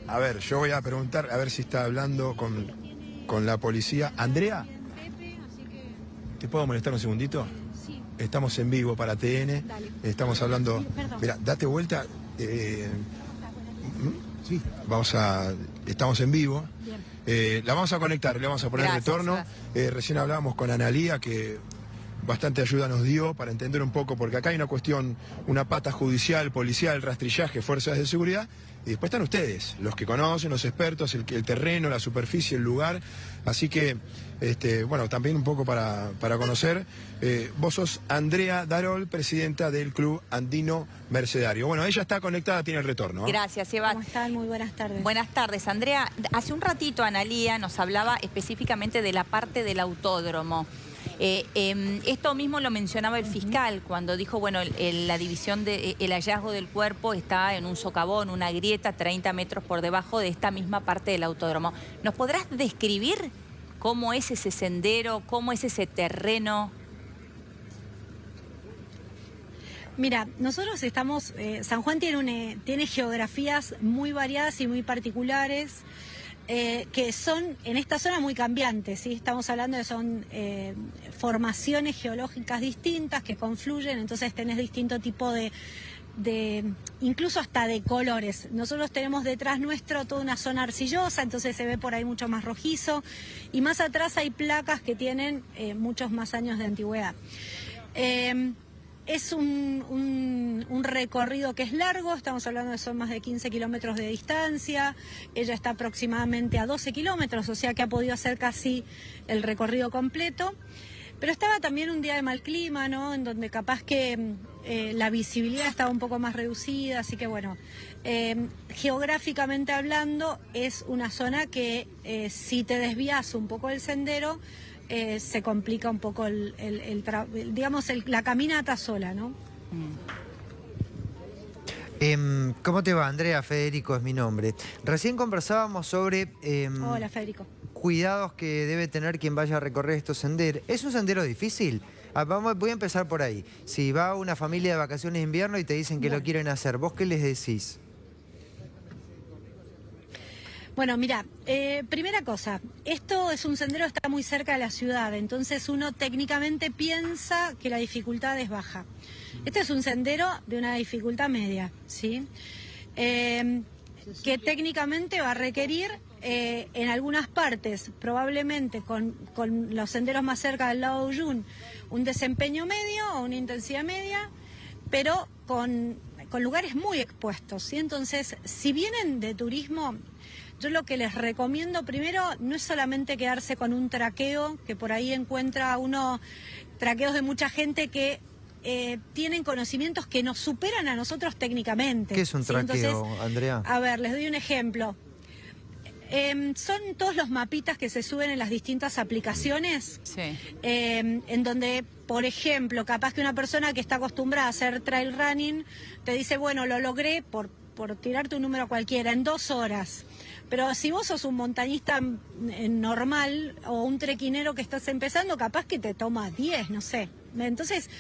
A ver, yo voy a preguntar, a ver si está hablando con la policía. Andrea, ¿te puedo molestar un segundito? Sí. Estamos en vivo para TN. Dale. Estamos hablando... Perdón. Mira, date vuelta. Sí, estamos en vivo. Bien. La vamos a conectar, le vamos a poner Gracias, retorno. gracias. Recién hablábamos con Analía, que bastante ayuda nos dio para entender un poco, porque acá hay una cuestión, una pata judicial, policial, rastrillaje, fuerzas de seguridad, y después están ustedes, los que conocen, los expertos, el terreno, la superficie, el lugar. Así que, bueno, también un poco para conocer. Vos sos Andrea Darol, presidenta del Club Andino Mercedario. Bueno, ella está conectada, tiene el retorno. Gracias, Eva. ¿Cómo están? Muy buenas tardes. Buenas tardes, Andrea. Hace un ratito Analía nos hablaba específicamente de la parte del autódromo. Esto mismo lo mencionaba el fiscal cuando dijo, bueno, la división el hallazgo del cuerpo está en un socavón, una grieta 30 metros por debajo de esta misma parte del autódromo. ¿Nos podrás describir cómo es ese sendero, cómo es ese terreno? Mira, nosotros estamos, San Juan tiene geografías muy variadas y muy particulares, que son en esta zona muy cambiantes, ¿sí? Estamos hablando de son formaciones geológicas distintas que confluyen, entonces tenés distinto tipo de incluso hasta de colores. Nosotros tenemos detrás nuestro toda una zona arcillosa, entonces se ve por ahí mucho más rojizo, y más atrás hay placas que tienen muchos más años de antigüedad. Es un recorrido que es largo, estamos hablando de son más de 15 kilómetros de distancia, ella está aproximadamente a 12 kilómetros, o sea que ha podido hacer casi el recorrido completo, pero estaba también un día de mal clima, ¿no? En donde capaz que la visibilidad estaba un poco más reducida, así que bueno, geográficamente hablando es una zona que si te desvías un poco del sendero, se complica un poco la caminata sola, ¿no? ¿Cómo te va, Andrea? Federico es mi nombre. Recién conversábamos sobre Hola, Federico. cuidados que debe tener quien vaya a recorrer estos senderos. ¿Es un sendero difícil? Voy a empezar por ahí. Si va una familia de vacaciones de invierno y te dicen que lo quieren hacer, ¿vos qué les decís? Bueno, mira, primera cosa, esto es un sendero que está muy cerca de la ciudad, entonces uno técnicamente piensa que la dificultad es baja. Este es un sendero de una dificultad media, ¿sí? Que técnicamente va a requerir en algunas partes, probablemente con los senderos más cerca del lago de Uyun, un desempeño medio o una intensidad media, pero con lugares muy expuestos, ¿sí? Entonces, si vienen de turismo, yo lo que les recomiendo primero no es solamente quedarse con un traqueo, que por ahí encuentra uno traqueos de mucha gente que tienen conocimientos que nos superan a nosotros técnicamente. ¿Qué es un traqueo, Entonces, Andrea? A ver, les doy un ejemplo. Son todos los mapitas que se suben en las distintas aplicaciones, Sí. en donde, por ejemplo, capaz que una persona que está acostumbrada a hacer trail running te dice, bueno, lo logré por tirarte un número cualquiera, en 2 horas. Pero si vos sos un montañista normal o un trequinero que estás empezando, capaz que te toma 10, no sé. Entonces,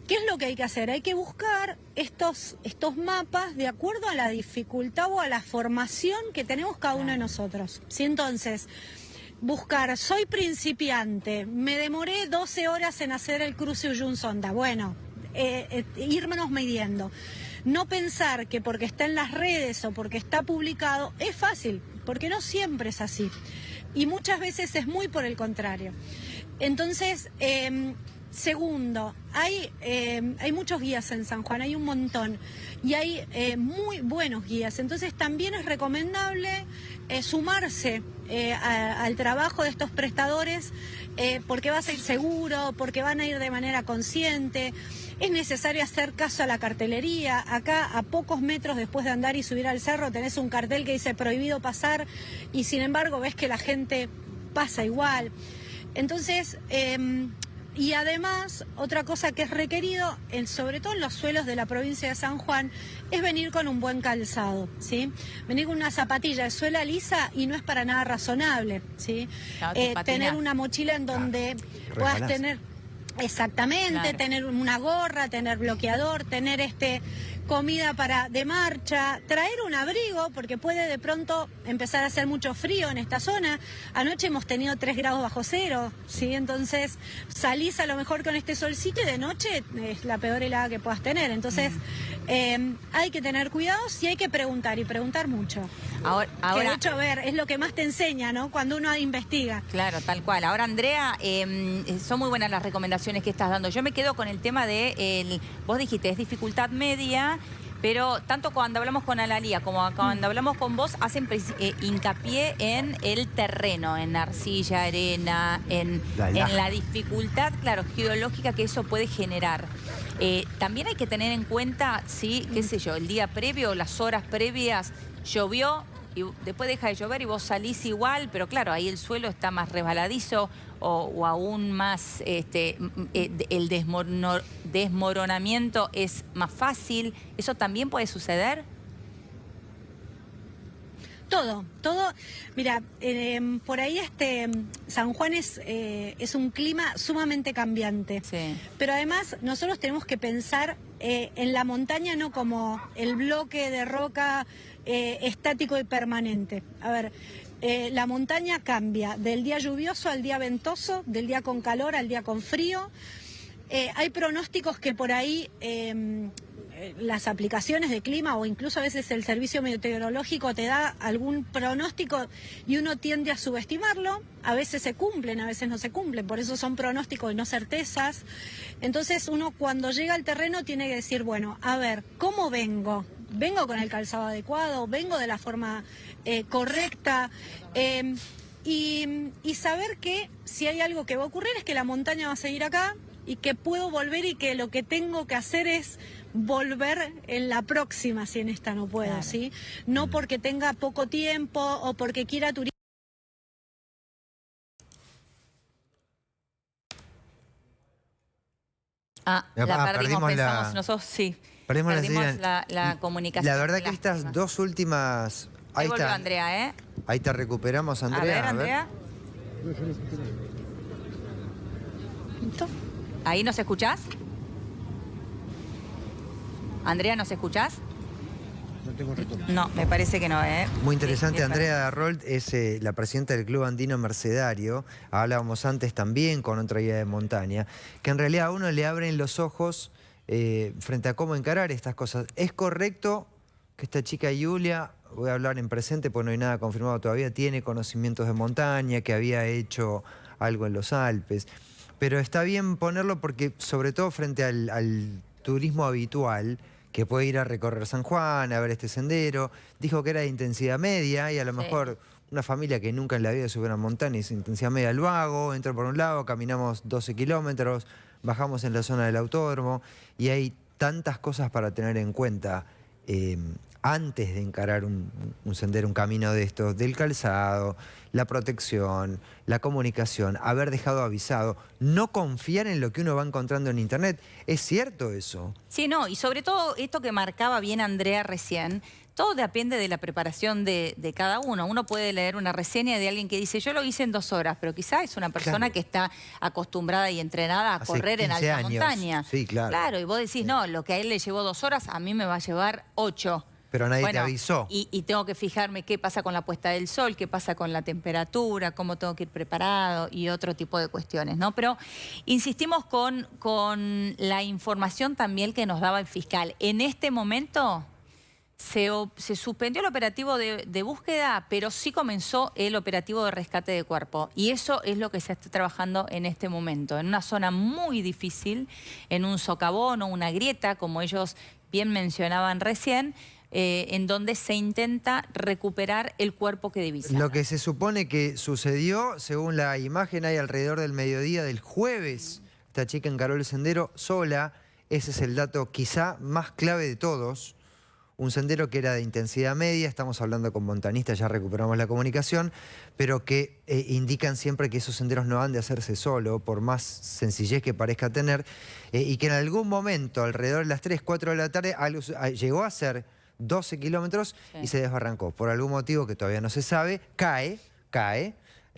¿qué es lo que hay que hacer? Hay que buscar estos mapas de acuerdo a la dificultad o a la formación que tenemos cada uno de nosotros. ¿Sí? Entonces, buscar, soy principiante, me demoré 12 horas en hacer el cruce Uyun-Sonda. Bueno, irnos midiendo. No pensar que porque está en las redes o porque está publicado es fácil, porque no siempre es así. Y muchas veces es muy por el contrario. Entonces, segundo, hay muchos guías en San Juan, hay un montón, y hay muy buenos guías. Entonces también es recomendable sumarse al trabajo de estos prestadores, porque va a ser seguro, porque van a ir de manera consciente. Es necesario hacer caso a la cartelería. Acá, a pocos metros después de andar y subir al cerro, tenés un cartel que dice prohibido pasar, y sin embargo ves que la gente pasa igual. Entonces, y además, otra cosa que es requerido, sobre todo en los suelos de la provincia de San Juan, es venir con un buen calzado, ¿sí? Venir con una zapatilla de suela lisa y no es para nada razonable, ¿sí? Claro, tener una mochila en donde puedas tener... Exactamente, claro. Tener una gorra, tener bloqueador, tener comida de marcha, traer un abrigo, porque puede de pronto empezar a hacer mucho frío en esta zona. Anoche hemos tenido 3 grados bajo cero, ¿sí? Entonces salís a lo mejor con este solcito y de noche es la peor helada que puedas tener. Entonces hay que tener cuidados y hay que preguntar, y preguntar mucho. Ahora, que de hecho, a ver, es lo que más te enseña, ¿no? Cuando uno investiga. Claro, tal cual. Ahora, Andrea, son muy buenas las recomendaciones que estás dando. Yo me quedo con el tema de, vos dijiste, es dificultad media, pero tanto cuando hablamos con Analía como cuando hablamos con vos, hacen hincapié en el terreno, en arcilla, arena, en la dificultad, claro, geológica que eso puede generar. También hay que tener en cuenta, sí, qué sé yo, el día previo, las horas previas, llovió y después deja de llover y vos salís igual, pero claro, ahí el suelo está más resbaladizo o aún más, el desmoronamiento es más fácil. ¿Eso también puede suceder? Todo. Mira, por ahí San Juan es un clima sumamente cambiante. Sí. Pero además nosotros tenemos que pensar en la montaña no como el bloque de roca estático y permanente. A ver, la montaña cambia del día lluvioso al día ventoso, del día con calor al día con frío. Hay pronósticos que por ahí las aplicaciones de clima o incluso a veces el servicio meteorológico te da algún pronóstico y uno tiende a subestimarlo. A veces se cumplen, a veces no se cumplen, por eso son pronósticos y no certezas. Entonces uno cuando llega al terreno tiene que decir, bueno, a ver, ¿cómo vengo? ¿Vengo con el calzado adecuado? ¿Vengo de la forma correcta? Y saber que si hay algo que va a ocurrir es que la montaña va a seguir acá y que puedo volver y que lo que tengo que hacer es volver en la próxima, si en esta no puedo, claro. ¿Sí? No porque tenga poco tiempo o porque quiera turismo. La perdimos, pensamos nosotros, sí. Perdimos la comunicación. La verdad que estas dos últimas... Ahí volvió Andrea, ¿eh? Ahí te recuperamos, Andrea. A ver, Andrea. ¿Ahí nos escuchás? Andrea, ¿nos escuchás? No tengo retorno. No, me parece que no, ¿eh? Muy interesante, Andrea Darrolt es la presidenta del Club Andino Mercedario. Hablábamos antes también con otra guía de montaña, que en realidad a uno le abren los ojos frente a cómo encarar estas cosas. ¿Es correcto que esta chica Julia, voy a hablar en presente porque no hay nada confirmado todavía, tiene conocimientos de montaña, que había hecho algo en los Alpes? Pero está bien ponerlo porque, sobre todo frente al turismo habitual, que puede ir a recorrer San Juan, a ver este sendero, dijo que era de intensidad media y a lo mejor una familia que nunca en la vida subió una montaña es intensidad media lo hago, entro por un lado, caminamos 12 kilómetros, bajamos en la zona del autódromo y hay tantas cosas para tener en cuenta antes de encarar un sendero, un camino de estos, del calzado, la protección, la comunicación, haber dejado avisado, no confiar en lo que uno va encontrando en internet. ¿Es cierto eso? Sí, no, y sobre todo esto que marcaba bien Andrea recién, todo depende de la preparación de cada uno. Uno puede leer una reseña de alguien que dice, yo lo hice en 2 horas, pero quizás es una persona que está acostumbrada y entrenada a correr en alta montaña. Sí, claro. Claro, y vos decís, no, lo que a él le llevó 2 horas, a mí me va a llevar 8. Pero nadie te avisó. Y tengo que fijarme qué pasa con la puesta del sol, qué pasa con la temperatura, cómo tengo que ir preparado y otro tipo de cuestiones, ¿no? Pero insistimos con la información también que nos daba el fiscal. En este momento se suspendió el operativo de búsqueda, pero sí comenzó el operativo de rescate de cuerpo. Y eso es lo que se está trabajando en este momento, en una zona muy difícil, en un socavón o una grieta, como ellos bien mencionaban recién, en donde se intenta recuperar el cuerpo que divisaron. Lo que se supone que sucedió, según la imagen, hay alrededor del mediodía del jueves. Esta chica encaró el sendero sola. Ese es el dato quizá más clave de todos. Un sendero que era de intensidad media, estamos hablando con montañistas, ya recuperamos la comunicación, pero que indican siempre que esos senderos no han de hacerse solo, por más sencillez que parezca tener, y que en algún momento, alrededor de las 3, 4 de la tarde, llegó a ser 12 kilómetros y se desbarrancó. Por algún motivo que todavía no se sabe, cae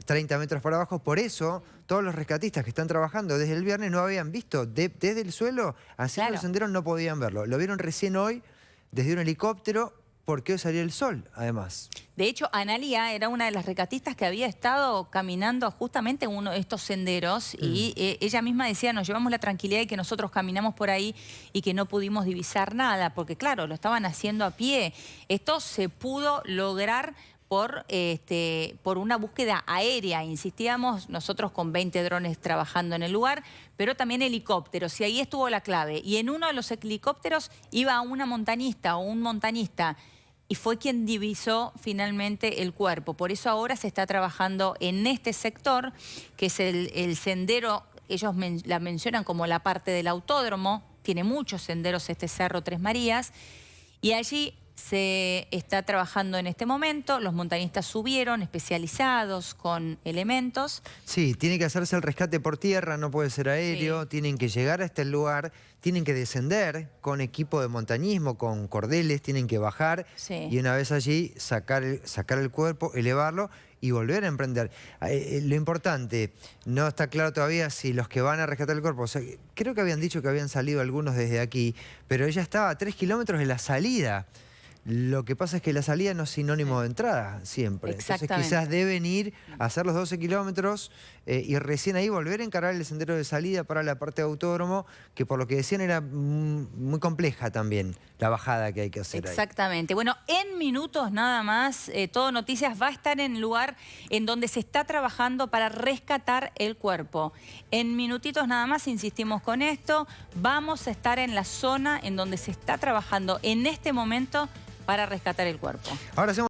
30 metros para abajo. Por eso, todos los rescatistas que están trabajando desde el viernes no habían visto, desde el suelo, haciendo el sendero no podían verlo. Lo vieron recién hoy, desde un helicóptero porque hoy salió el sol, además. De hecho, Analía era una de las recatistas que había estado caminando justamente en uno de estos senderos y ella misma decía, nos llevamos la tranquilidad de que nosotros caminamos por ahí y que no pudimos divisar nada, porque claro, lo estaban haciendo a pie. Esto se pudo lograr por una búsqueda aérea, insistíamos, nosotros con 20 drones trabajando en el lugar, pero también helicópteros, y ahí estuvo la clave. Y en uno de los helicópteros iba una montañista o un montañista, y fue quien divisó finalmente el cuerpo. Por eso ahora se está trabajando en este sector, que es el sendero, ellos la mencionan como la parte del autódromo, tiene muchos senderos este Cerro Tres Marías, y allí se está trabajando en este momento, los montañistas subieron, especializados con elementos. Sí, tiene que hacerse el rescate por tierra, no puede ser aéreo, tienen que llegar a este lugar, tienen que descender con equipo de montañismo, con cordeles, tienen que bajar y una vez allí sacar el cuerpo, elevarlo y volver a emprender. Lo importante, no está claro todavía si los que van a rescatar el cuerpo, o sea, creo que habían dicho que habían salido algunos desde aquí, pero ella estaba a 3 kilómetros de la salida. Lo que pasa es que la salida no es sinónimo de entrada siempre. Entonces quizás deben ir a hacer los 12 kilómetros y recién ahí volver a encarar el sendero de salida para la parte de autódromo, que por lo que decían era muy compleja también la bajada que hay que hacer. Exactamente. Ahí. Bueno, en minutos nada más, Todo Noticias va a estar en el lugar en donde se está trabajando para rescatar el cuerpo. En minutitos nada más, insistimos con esto, vamos a estar en la zona en donde se está trabajando en este momento para rescatar el cuerpo. Ahora hacemos